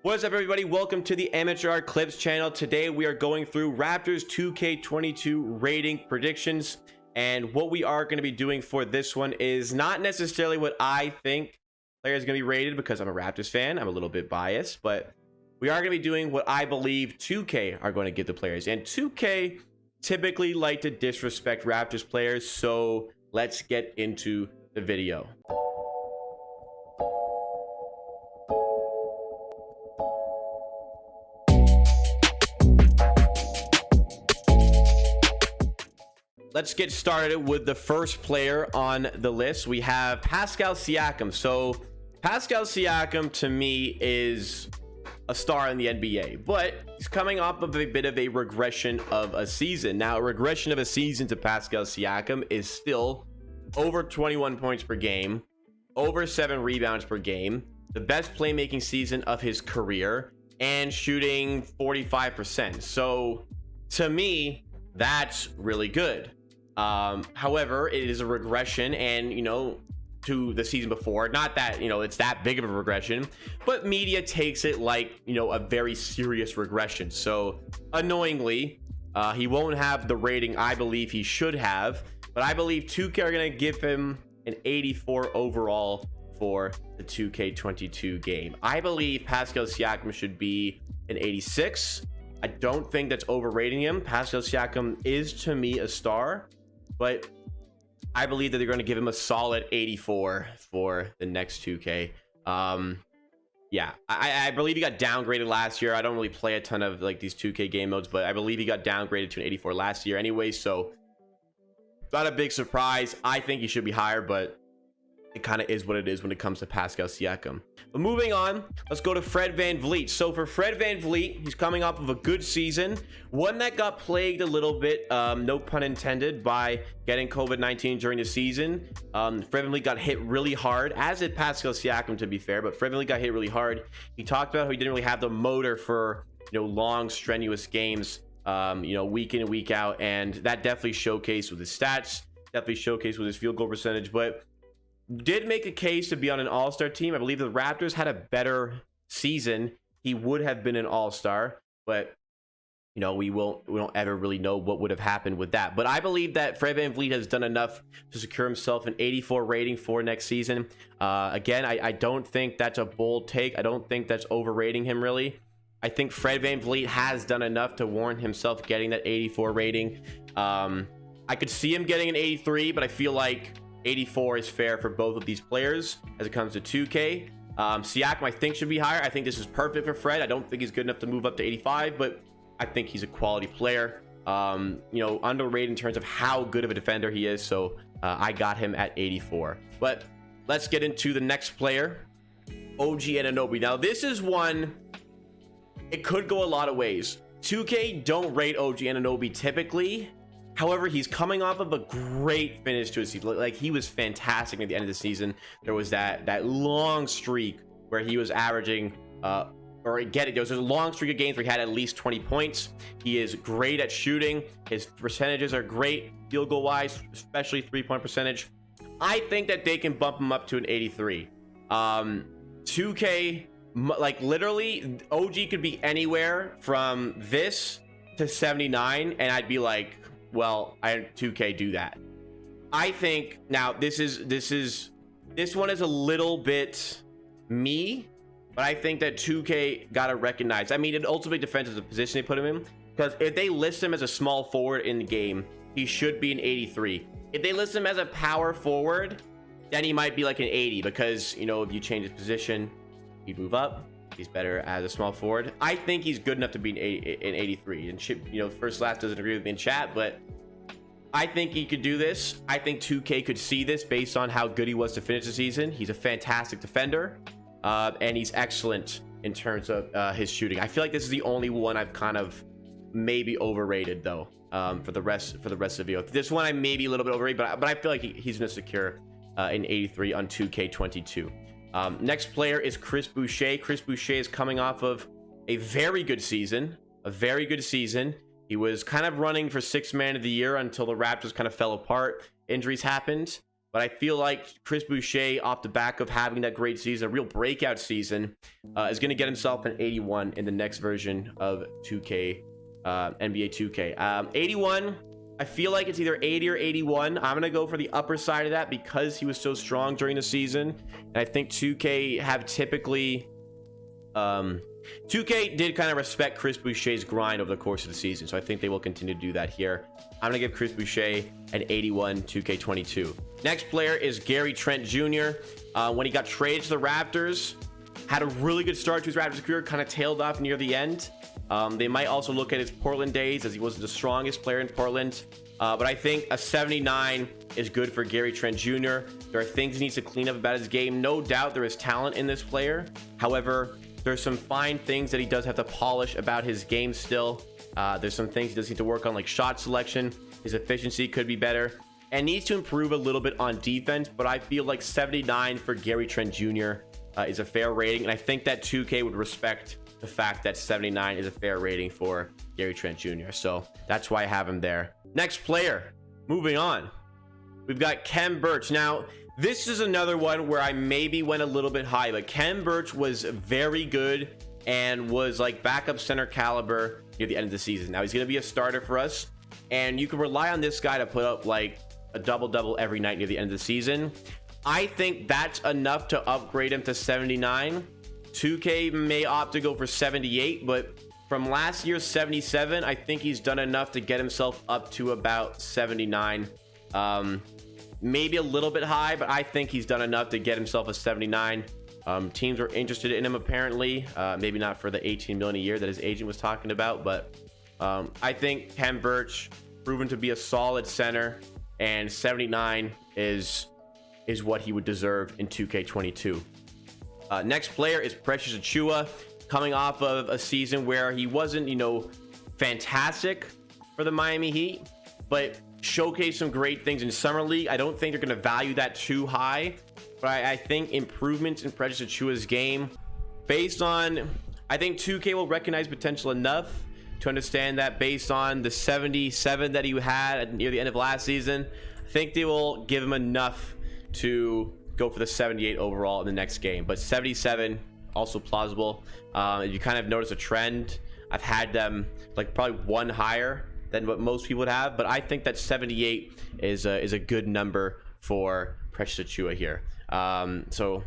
What's up, everybody? Welcome to the Amateur Art Clips channel. Today we are going through Raptors 2K22 rating predictions, and what we are going to be doing for this one is not necessarily what I think players are going to be rated, because I'm a Raptors fan. I'm a little bit biased, but we are going to be doing what I believe 2K are going to give the players, and 2K typically like to disrespect Raptors players, so let's get into the video. Let's get started with the first player on the list. We have Pascal Siakam. So Pascal Siakam to me is a star in the NBA, but he's coming off of a bit of a regression of a season. Now, a regression of a season to Pascal Siakam is still over 21 points per game, over 7 rebounds per game, the best playmaking season of his career, and shooting 45%. So to me, that's really good. However, it is a regression, and to the season before. Not that it's that big of a regression, but media takes it like a very serious regression. So annoyingly, he won't have the rating I believe he should have, but I believe 2K are going to give him an 84 overall for the 2K22 game. I believe Pascal Siakam should be an 86. I don't think that's overrating him. Pascal Siakam is, to me, a star, but I believe that they're going to give him a solid 84 for the next 2K. Yeah, I believe he got downgraded last year. I don't really play a ton of like these 2K game modes, but I believe he got downgraded to an 84 last year anyway, so not a big surprise. I think he should be higher, but it kind of is what it is when it comes to Pascal Siakam. But moving on, let's go to Fred VanVleet. So for Fred VanVleet, he's coming off of a good season, one that got plagued a little bit, no pun intended, by getting COVID-19 during the season. Fred VanVleet got hit really hard, as did Pascal Siakam, to be fair, but Fred VanVleet got hit really hard. He talked about how he didn't really have the motor for long, strenuous games, week in and week out, and that definitely showcased with his stats, definitely showcased with his field goal percentage, but did make a case to be on an all-star team. I believe the Raptors had a better season. He would have been an all-star, but we don't ever really know what would have happened with that. But I believe that Fred VanVleet has done enough to secure himself an 84 rating for next season. Again, I don't think that's a bold take. I don't think that's overrating him, really. I think Fred VanVleet has done enough to warrant himself getting that 84 rating. I could see him getting an 83, but I feel like 84 is fair for both of these players as it comes to 2K. Siakam, I think, should be higher. I think this is perfect for Fred. I don't think he's good enough to move up to 85, but I think he's a quality player. Underrated in terms of how good of a defender he is. So I got him at 84. But let's get into the next player, OG Anunoby. Now, this is one, it could go a lot of ways. 2K don't rate OG Anunoby typically. However, he's coming off of a great finish to his season. Like, he was fantastic at the end of the season. There was that long streak where he was averaging, there was a long streak of games where he had at least 20 points. He is great at shooting. His percentages are great, field goal wise, especially 3-point percentage. I think that they can bump him up to an 83. 2K, like, literally, OG could be anywhere from this to 79, and I'd be like, well, 2K do that. I think now this one is a little bit me, but I think that 2K gotta recognize. I mean, it ultimately depends on the position they put him in, because if they list him as a small forward in the game, he should be an 83. If they list him as a power forward, then he might be like an 80, because if you change his position, he'd move up. He's better as a small forward. I think he's good enough to be an 83. And First Last doesn't agree with me in chat, but I think he could do this. I think 2K could see this based on how good he was to finish the season. He's a fantastic defender, and he's excellent in terms of his shooting. I feel like this is the only one I've kind of maybe overrated, though, for the rest of the video. This one I may be a little bit overrated, but I feel like he's going to secure an 83 on 2K22. Next player is Chris Boucher. Chris Boucher is coming off of a very good season. He was kind of running for 6th man of the year until the Raptors kind of fell apart. Injuries happened. but I feel like Chris Boucher, off the back of having that great season, a real breakout season, is going to get himself an 81 in the next version of 2K, NBA 2K. 81, I feel like it's either 80 or 81. I'm going to go for the upper side of that because he was so strong during the season. And I think 2K have typically... 2K did kind of respect Chris Boucher's grind over the course of the season, so I think they will continue to do that here. I'm gonna give Chris Boucher an 81 2K22. Next player is Gary Trent Jr. When he got traded to the Raptors, had a really good start to his Raptors career, kind of tailed off near the end. They might also look at his Portland days, as he wasn't the strongest player in Portland, but I think a 79 is good for Gary Trent Jr. There are things he needs to clean up about his game. No doubt there is talent in this player. However, there's some fine things that he does have to polish about his game still. There's some things he does need to work on, like shot selection. His efficiency could be better and needs to improve a little bit on defense, but I feel like 79 for Gary Trent Jr. Is a fair rating, and I think that 2K would respect the fact that 79 is a fair rating for Gary Trent Jr. So that's why I have him there. Next player, moving on, we've got Khem Burch. Now, this is another one where I maybe went a little bit high, but Khem Burch was very good and was like backup center caliber near the end of the season. Now he's going to be a starter for us, and you can rely on this guy to put up like a double-double every night near the end of the season. I think that's enough to upgrade him to 79. 2K may opt to go for 78, but from last year's 77, I think he's done enough to get himself up to about 79. Maybe a little bit high, but I think he's done enough to get himself a 79. Teams are interested in him apparently, maybe not for the 18 million a year that his agent was talking about, but I think Khem Burch proven to be a solid center, and 79 is what he would deserve in 2K22. Next player is Precious Achiuwa, coming off of a season where he wasn't, fantastic for the Miami Heat, but showcase some great things in summer league. I don't think they're going to value that too high, but I think improvements in Precious Achiuwa's game, based on, I think 2K will recognize potential enough to understand that based on the 77 that he had near the end of last season, I think they will give him enough to go for the 78 overall in the next game. But 77 also plausible. You kind of notice a trend. I've had them like probably one higher than what most people would have, but I think that 78 is a good number for Precious Achiuwa here. So,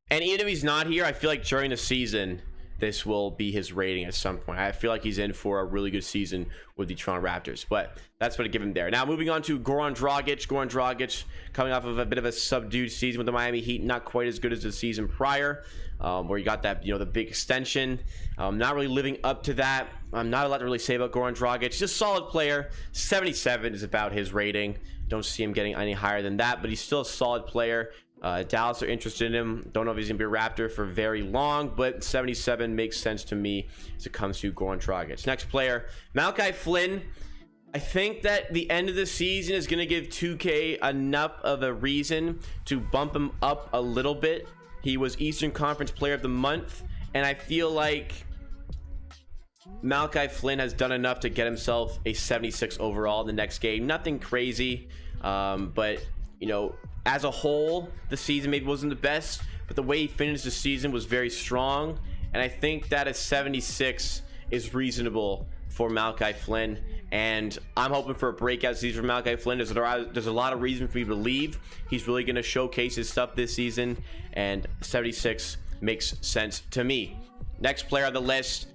and even if he's not here, I feel like during the season this will be his rating at some point. I feel like he's in for a really good season with the Toronto Raptors, but that's what I give him there. Now moving on to Goran Dragic. Goran Dragic coming off of a bit of a subdued season with the Miami Heat, not quite as good as the season prior, where you got that, the big extension. Not really living up to that. I'm not a lot to really say about Goran Dragic. Just a solid player. 77 is about his rating. Don't see him getting any higher than that, but he's still a solid player. Dallas are interested in him. Don't know if he's gonna be a Raptor for very long, but 77 makes sense to me as it comes to Goran Dragic. Next player, Malachi Flynn. I think that the end of the season is gonna give 2K enough of a reason to bump him up a little bit. He was Eastern Conference Player of the Month, and I feel like Malachi Flynn has done enough to get himself a 76 overall in the next game. Nothing crazy, but as a whole, the season maybe wasn't the best, but the way he finished the season was very strong, and I think that a 76 is reasonable for Malachi Flynn, and I'm hoping for a breakout season for Malachi Flynn. There's a lot of reason for me to believe he's really going to showcase his stuff this season, and 76 makes sense to me. Next player on the list,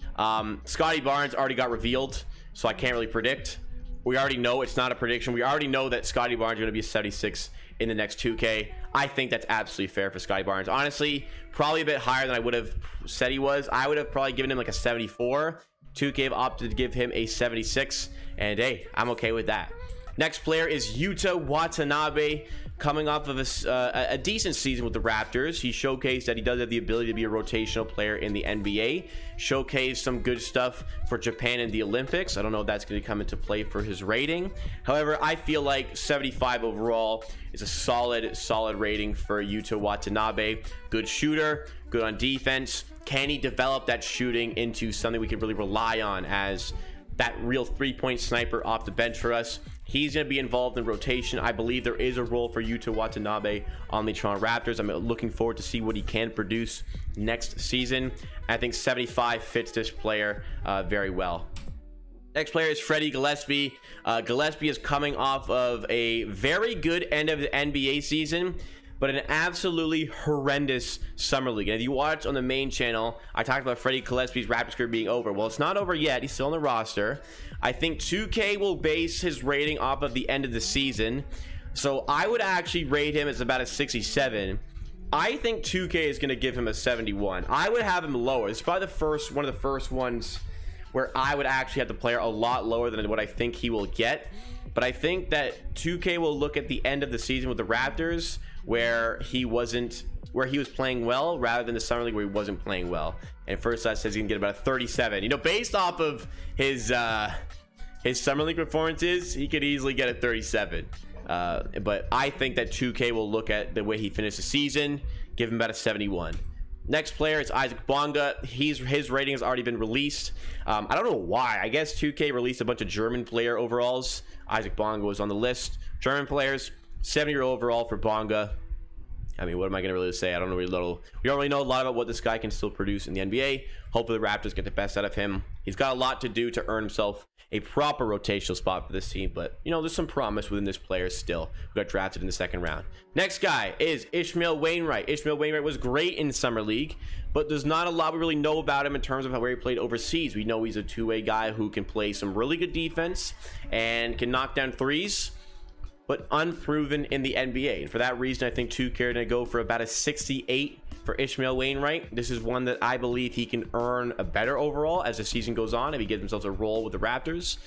Scottie Barnes already got revealed, so I can't really predict. We already know it's not a prediction. We already know that Scottie Barnes is going to be a 76 in the next 2K. I think that's absolutely fair for Scottie Barnes. Honestly, probably a bit higher than I would have said he was. I would have probably given him like a 74. 2K have opted to give him a 76, and hey, I'm okay with that. Next player is Yuta Watanabe, coming off of a decent season with the Raptors. He showcased that he does have the ability to be a rotational player in the NBA. Showcased some good stuff for Japan in the Olympics. I don't know if that's going to come into play for his rating. However, I feel like 75 overall is a solid rating for Yuta Watanabe. Good shooter, good on defense. Can he develop that shooting into something we can really rely on as that real three-point sniper off the bench for us? He's going to be involved in rotation. I believe there is a role for Yuta Watanabe on the Toronto Raptors. I'm looking forward to see what he can produce next season. I think 75 fits this player very well. Next player is Freddie Gillespie. Gillespie is coming off of a very good end of the NBA season, but an absolutely horrendous summer league. And if you watch on the main channel, I talked about Freddie Gillespie's Raptors career being over. Well, it's not over yet. He's still on the roster. I think 2K will base his rating off of the end of the season. So I would actually rate him as about a 67. I think 2K is going to give him a 71. I would have him lower. It's probably one of the first ones where I would actually have the player a lot lower than what I think he will get. But I think that 2K will look at the end of the season with the Raptors where he was playing well, rather than the summer league where he wasn't playing well. And first that says he can get about a 37. You know, based off of his summer league performances, he could easily get a 37. But I think that 2K will look at the way he finished the season, give him about a 71. Next player is Isaac Bonga. His rating has already been released. I don't know why. I guess 2K released a bunch of German player overalls. Isaac Bonga was on the list. German players, 70 overall for Bonga. I mean, what am I going to really say? I don't know. We don't really know a lot about what this guy can still produce in the NBA. Hopefully the Raptors get the best out of him. He's got a lot to do to earn himself a proper rotational spot for this team, but you know, there's some promise within this player still, who got drafted in the second round. Next guy is Ishmael Wainwright. Ishmael Wainwright was great in summer league, but there's not a lot we really know about him in terms of where he played overseas. We know he's a two-way guy who can play some really good defense and can knock down threes, but unproven in the NBA. And for that reason, I think 2K are going to go for about a 68 for Ishmael Wainwright. This is one that I believe he can earn a better overall as the season goes on if he gives himself a role with the Raptors.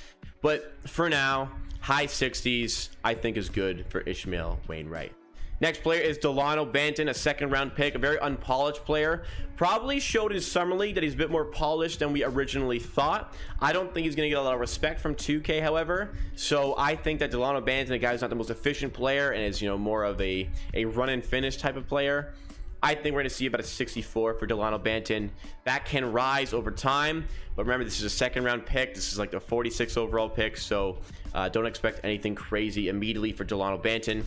But for now, high 60s I think is good for Ishmael Wainwright. Next player is Delano Benton, a second round pick, a very unpolished player. Probably showed in summer league that he's a bit more polished than we originally thought. I don't think he's going to get a lot of respect from 2K, however. So I think that Delano Benton, a guy who's not the most efficient player and is, you know, more of a run and finish type of player, I think we're going to see about a 64 for Delano Benton. That can rise over time, but remember, this is a second round pick. This is like the 46 overall pick, so don't expect anything crazy immediately for Delano Benton.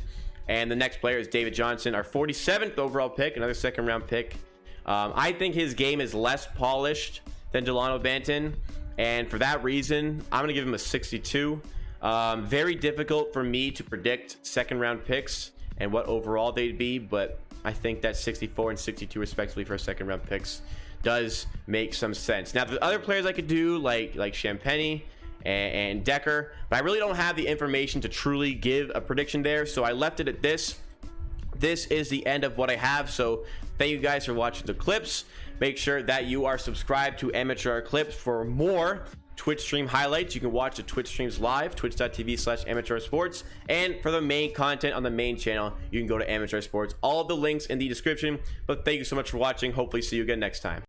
And the next player is David Johnson, our 47th overall pick, another second round pick. I think his game is less polished than Delano Benton, and for that reason, I'm going to give him a 62. Very difficult for me to predict second round picks and what overall they'd be, but I think that 64 and 62 respectively for second round picks does make some sense. Now, the other players I could do like Champagny and Decker, but I really don't have the information to truly give a prediction there, so I left it at this. This is the end of what I have, so thank you guys for watching the clips. Make sure that you are subscribed to Amateur Clips for more Twitch stream highlights. You can watch the Twitch streams live, twitch.tv/amateursports, and for the main content on the main channel, you can go to Amateur Sports. All of the links in the description. But thank you so much for watching. Hopefully see you again next time.